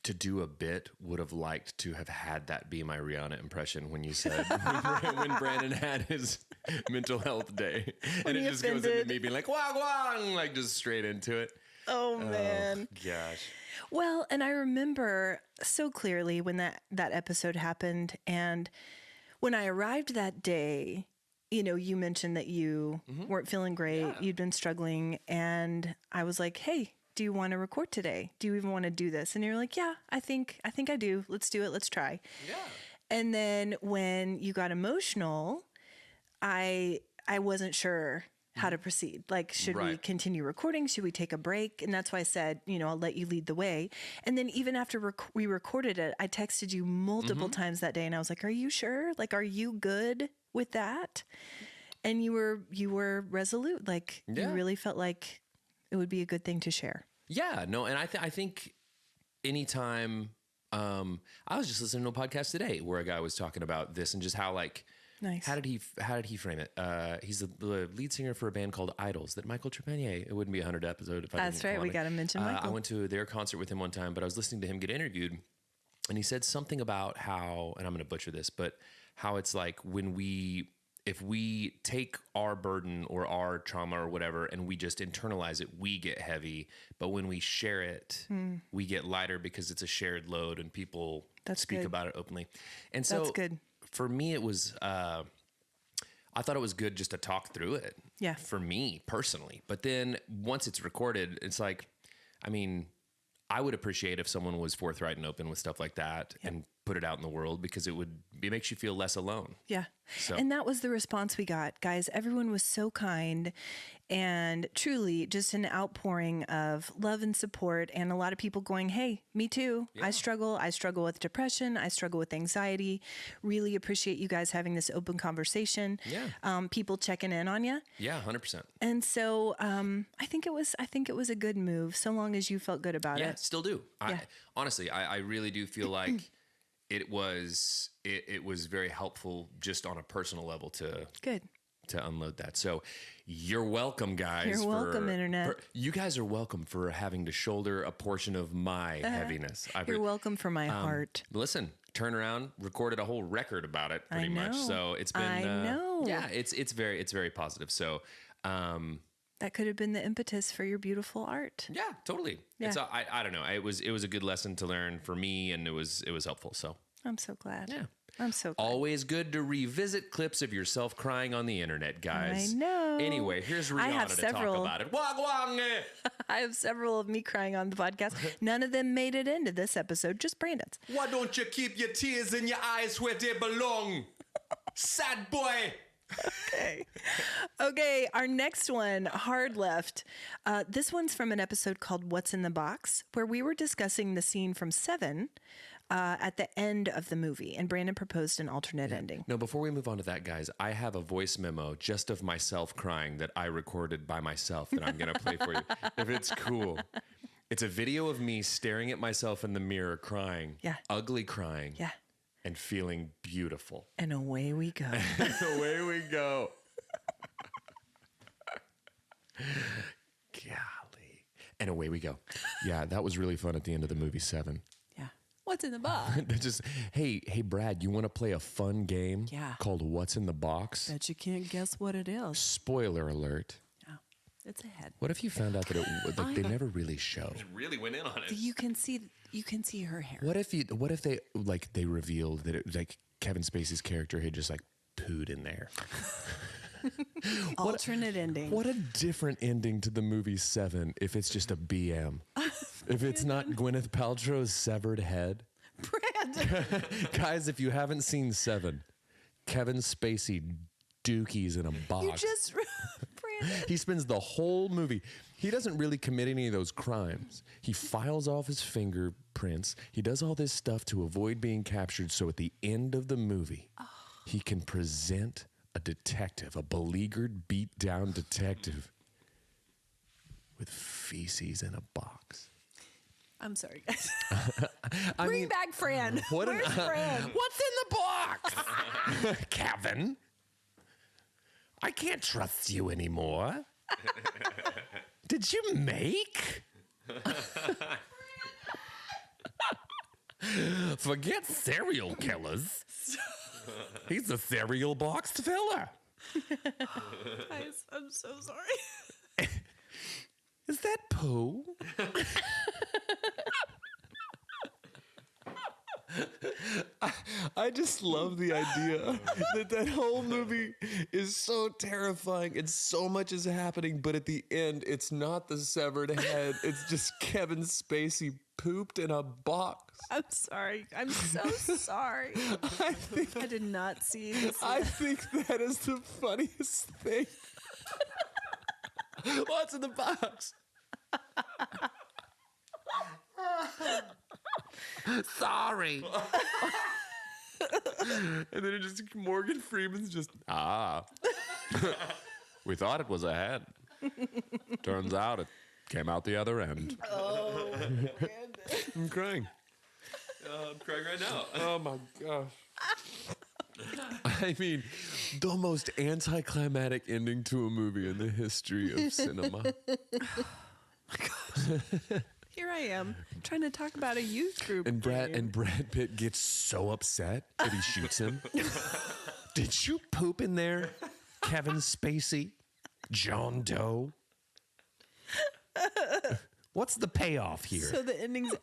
to do a bit, would have liked to have had that be my Rihanna impression when you said, when Brandon had his mental health day. And it just goes into me being like, wang, wang, like just straight into it. Oh, man. Oh, gosh. Well, and I remember so clearly when that episode happened. And when I arrived that day, you know, you mentioned that you weren't feeling great. Yeah. You'd been struggling. And I was like, hey, do you want to record today? Do you even want to do this? And you're like, yeah, I think I do. Let's do it. Let's try. Yeah. And then when you got emotional, I wasn't sure how to proceed. Like, should we continue recording? Should we take a break? And that's why I said, you know, I'll let you lead the way. And then even after we recorded it, I texted you multiple times that day and I was like, are you sure? Like, are you good with that? And you were resolute. Like you really felt like it would be a good thing to share. Yeah, no. And I think anytime, I was just listening to a podcast today where a guy was talking about this and just how like, nice. How did he frame it? He's the lead singer for a band called Idols that Michael Trepanier. It wouldn't be a 100 episode if I didn't. That's right. We got to mention Michael. I went to their concert with him one time, but I was listening to him get interviewed, and he said something about how, and I'm going to butcher this, but how it's like if we take our burden or our trauma or whatever and we just internalize it, we get heavy. But when we share it, we get lighter because it's a shared load and people speak about it openly. And so that's good. For me, it was, I thought it was good just to talk through it. Yeah. For me personally. But then once it's recorded, it's like, I mean, I would appreciate if someone was forthright and open with stuff like that and put it out in the world because it makes you feel less alone. Yeah. So. And that was the response we got. Guys, everyone was so kind and truly just an outpouring of love and support and a lot of people going, hey, me too. Yeah. I struggle with depression. I struggle with anxiety. Really appreciate you guys having this open conversation. Yeah. People checking in on you. Yeah, 100%. And so I think it was a good move so long as you felt good about it. Yeah, still do. Honestly, I really do feel like it was very helpful just on a personal level to unload that. So you're welcome, guys. You're welcome, Internet. You guys are welcome for having to shoulder a portion of my heaviness. You're welcome for my heart. Listen, turn around, recorded a whole record about it pretty much. So it's been, I know. Yeah, it's very positive. So, that could have been the impetus for your beautiful art. Yeah, totally. Yeah. It's I don't know. It was a good lesson to learn for me, and it was helpful. So I'm so glad. Yeah, I'm so glad. Always good to revisit clips of yourself crying on the internet, guys. I know. Anyway, here's Rihanna to talk about it. Wang wang. I have several of me crying on the podcast. None of them made it into this episode. Just Brandon's. Why don't you keep your tears in your eyes where they belong? Sad boy. Okay, our next one, Hard Left. This one's from an episode called What's in the Box, where we were discussing the scene from Seven at the end of the movie, and Brandon proposed an alternate ending. No, before we move on to that, guys, I have a voice memo just of myself crying that I recorded by myself that I'm going to play for you. If it's cool. It's a video of me staring at myself in the mirror crying. Yeah. Ugly crying. Yeah. And feeling beautiful. And away we go. Away we go. Golly. And away we go. Yeah, that was really fun at the end of the movie 7. Yeah. What's in the box? Just, hey, Brad, you want to play a fun game called What's in the Box? Bet you can't guess what it is. Spoiler alert. Oh, it's ahead. What if you found out that they never really show? It really went in on it. You can see her hair. What if they revealed that it, like Kevin Spacey's character had just like pooed in there? Alternate ending. What a different ending to the movie 7 if it's just a BM. If it's not Gwyneth Paltrow's severed head. Brandon. Guys, if you haven't seen 7, Kevin Spacey dookies in a box. You just Brandon. He spends the whole movie. He doesn't really commit any of those crimes. He files off his fingerprints. He does all this stuff to avoid being captured. So at the end of the movie, he can present a detective, a beleaguered, beat down detective with feces in a box. I'm sorry, guys. Bring back Fran. Where's Fran? What's in the box? Kevin, I can't trust you anymore. Did you make? Forget serial killers. He's a cereal box filler. Guys, I'm so sorry. Is that poo? I just love the idea that whole movie is so terrifying and so much is happening, but at the end, it's not the severed head. It's just Kevin Spacey pooped in a box. I'm sorry. I'm so sorry. I did not see this. I think that is the funniest thing. What's in the box? Sorry. And then it just Morgan Freeman's just we thought it was a head. Turns out it came out the other end. Oh, I'm crying. I'm crying right now. Oh my gosh. I mean, the most anticlimactic ending to a movie in the history of cinema. Here I am trying to talk about a youth group. And Brad Pitt gets so upset that he shoots him. Did you poop in there, Kevin Spacey? John Doe? What's the payoff here? So the ending's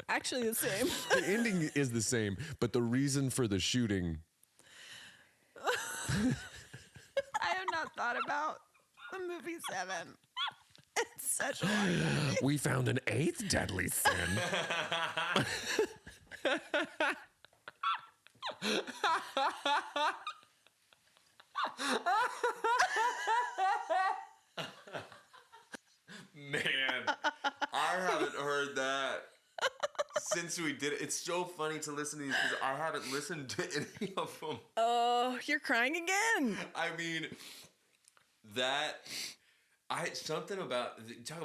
actually the same. The ending is the same, but the reason for the shooting. I have not thought about the movie 7. It's such a long time. We found an 8th deadly sin. Man, I haven't heard that since we did it. It's so funny to listen to these because I haven't listened to any of them. Oh, you're crying again. I mean, something about talk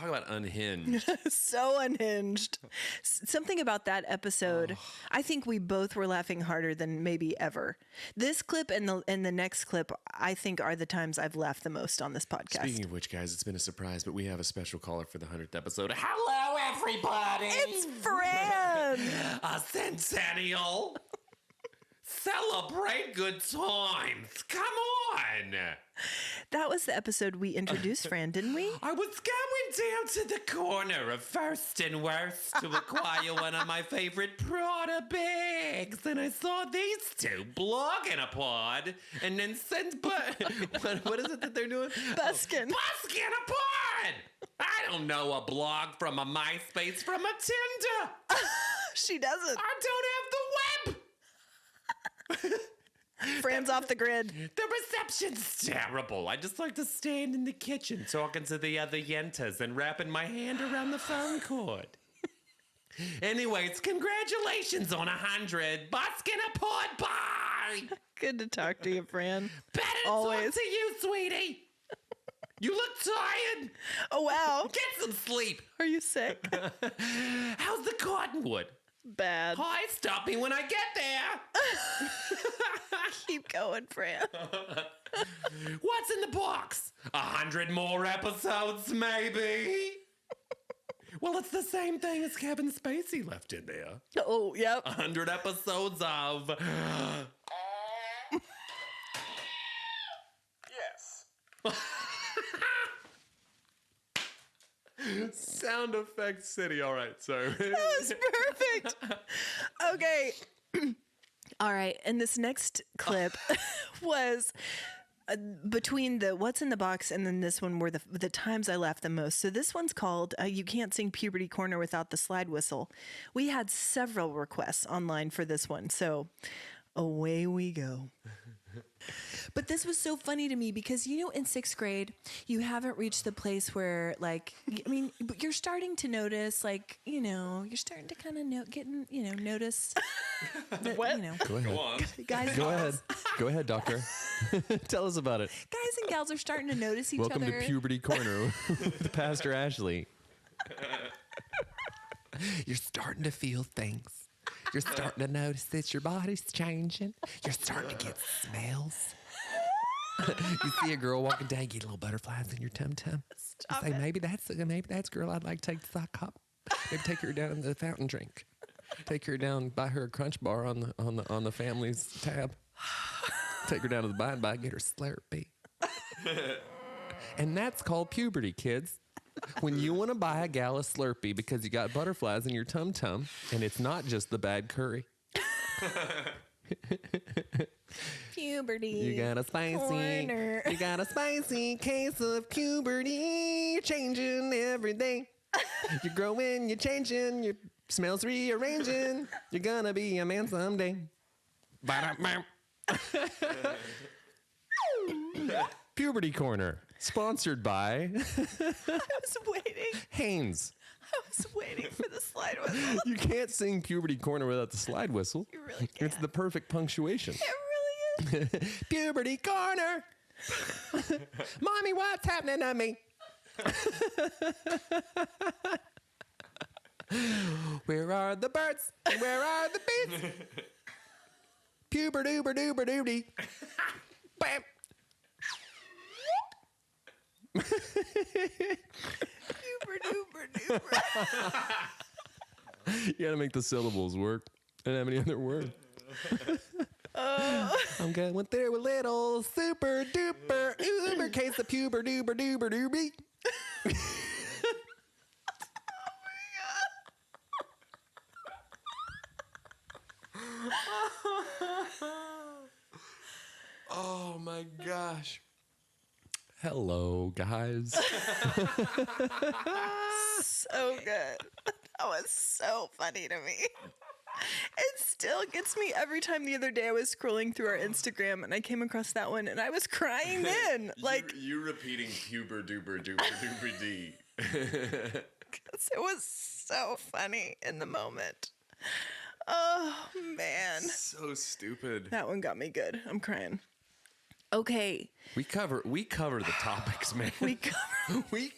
about unhinged. So unhinged. Something about that episode. I think we both were laughing harder than maybe ever. This clip and the next clip, I think, are the times I've laughed the most on this podcast. Speaking of which, guys, it's been a surprise, but we have a special caller for the 100th episode. Hello, everybody! It's Fran! A Centaurnial! Celebrate good times! Come on! That was the episode we introduced Fran, didn't we? I was going down to the corner of First and Worst to acquire one of my favorite Prada bags, and I saw these two blogging a pod, and then what is it that they're doing? Buskin'. Buskin' a pod! I don't know a blog from a MySpace from a Tinder. She doesn't. I don't have the web. Fran's off the grid. The reception's terrible. I just like to stand in the kitchen talking to the other yentas and wrapping my hand around the phone cord. Anyways, congratulations on 100. Buskin' a pork pie. Good to talk to you, Fran. Better Always. talk to you, sweetie. You look tired. Oh, wow. Get some sleep. Are you sick? How's the cottonwood? Bad. Hi, stop me when I get there. Keep going, Fran. What's in the box? 100 more episodes, maybe? Well, it's the same thing as Kevin Spacey left in there. Oh, yep. 100 episodes of... Yes. Sound effects city. All right, sorry. That was perfect. Okay. All right. And this next clip was between the what's in the box and then this one were the times I laughed the most. So this one's called You Can't Sing Puberty Corner Without the Slide Whistle. We had several requests online for this one. So away we go. But this was so funny to me because, you know, in 6th grade, you haven't reached the place where, like, I mean, you're starting to notice, like, you know, you're starting to kind of notice. That, What? You know, Go ahead. Go on. Guys, Go ahead. Go ahead, doctor. Tell us about it. guys and gals are starting to notice each Welcome other. to Puberty Corner with Pastor Ashley. You're starting to feel things. You're starting to notice that your body's changing. You're starting to get smells. You see a girl walking down, you get little butterflies in your tum-tum. You say, maybe that's a girl I'd like to take to the sock hop. Maybe take her down to the fountain drink. Take her down, buy her a Crunch Bar on the family's tab. Take her down to the Buy and Buy, get her Slurpee. And that's called puberty, kids. When you want to buy a gal a Slurpee because you got butterflies in your tum-tum, and it's not just the bad curry. Puberty. You got a spicy case of puberty. You're changing every day. You're growing, you're changing, your smells rearranging. You're gonna be a man someday. Puberty Corner, sponsored by I was waiting. Hanes. I was waiting for the slide whistle. You can't sing Puberty Corner without the slide whistle. You really can't. It's the perfect punctuation. It really is. Puberty Corner. Mommy, what's happening to me? Where are the birds? And where are the bees? Puber doober doober doobie. Bam. Duper duper duper. You gotta make the syllables work. I don't have any other word. I'm going through a little super duper uber case of puber doober doober doobie. Oh my gosh. Hello, guys. So good. That was so funny to me. It still gets me every time. The other day I was scrolling through our Instagram and I came across that one and I was crying then. Like, you repeating puber duper duper duper d. 'cause it was so funny in the moment. Oh man, So stupid. that one got me good. I'm crying. Okay, We cover the topics, man. We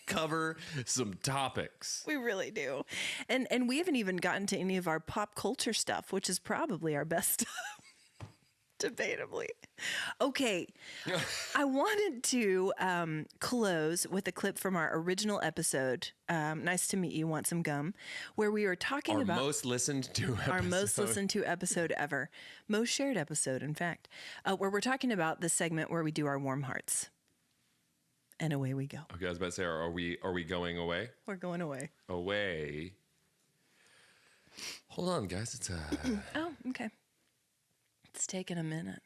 cover some topics. we really do, and we haven't even gotten to any of our pop culture stuff, which is probably our best stuff. Debatably. Okay. I wanted to close with a clip from our original episode, Nice to Meet You, Want Some Gum, where we were talking Our about most listened to episode. our most listened to episode ever. Most shared episode, in fact, where we're talking about the segment where we do our warm hearts. And away we go. Okay, I was about to say, are we going away? We're going away. Away. Hold on, guys. It's Oh, okay. It's taking a minute.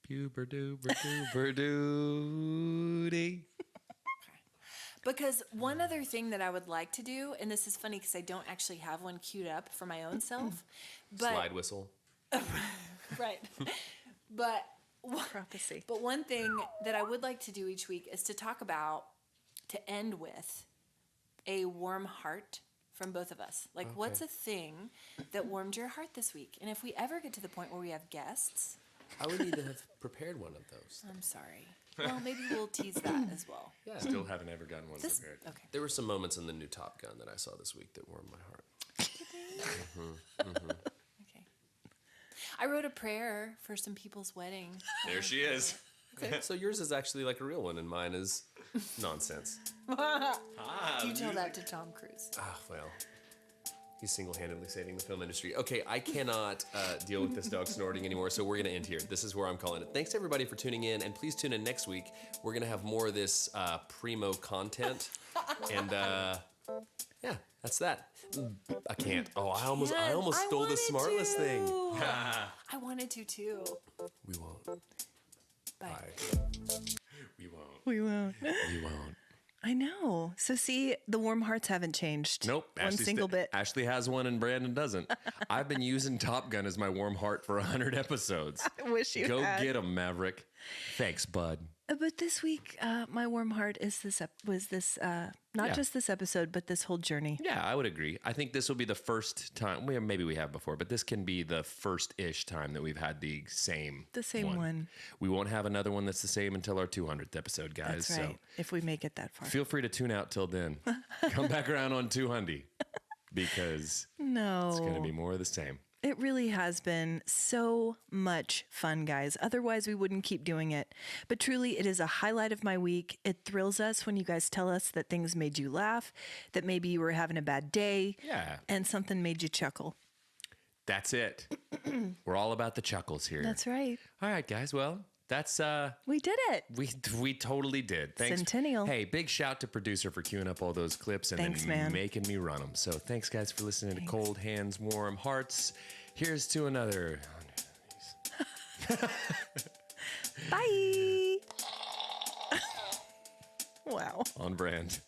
puber duper duper doody. Because one other thing that I would like to do, and this is funny because I don't actually have one queued up for my own self, but Slide whistle. right, but Prophecy. but one thing that I would like to do each week is to talk about, to end with, a warm heart from both of us. Like, what's a thing that warmed your heart this week? And if we ever get to the point where we have guests, I would need to have prepared one of those. I'm sorry. Well, maybe we'll tease that as well. Yeah. Still haven't ever gotten one prepared. Okay. There were some moments in the new Top Gun that I saw this week that warmed my heart. Okay. I wrote a prayer for some people's wedding. There she is. Okay, so yours is actually like a real one, and mine is nonsense. You tell that to Tom Cruise. Ah, well, he's single-handedly saving the film industry. Okay, I cannot deal with this dog snorting anymore, so we're going to end here. This is where I'm calling it. Thanks, everybody, for tuning in, and please tune in next week. We're going to have more of this primo content, and yeah, that's that. I can't. Oh, I almost stole the Smartless thing. I wanted to, too. We won't. Bye. We won't. We won't. We won't. I know. So see, the warm hearts haven't changed. Nope. One single bit. Ashley has one and Brandon doesn't. I've been using Top Gun as my warm heart for 100 episodes. I wish you Go had. get 'em, Maverick. Thanks, bud. But this week, my warm heart is not just this episode, but this whole journey. Yeah, I would agree. I think this will be the first time, maybe we have before, but this can be the first-ish time that we've had the same one. We won't have another one that's the same until our 200th episode, guys. That's right. So If we make it that far. feel free to tune out till then. Come back around on 200 because it's going to be more of the same. It really has been so much fun, guys. Otherwise, we wouldn't keep doing it. But truly, it is a highlight of my week. It thrills us when you guys tell us that things made you laugh, that maybe you were having a bad day, and something made you chuckle. That's it. We're all about the chuckles here. That's right. All right, guys. Well, that's we did it. We totally did. Thanks. Centennial. Hey, big shout to producer for queuing up all those clips and Thanks, then man. making me run them. So thanks, guys, for listening to Cold Hands, Warm Hearts. Here's to another. Bye. Wow. On brand.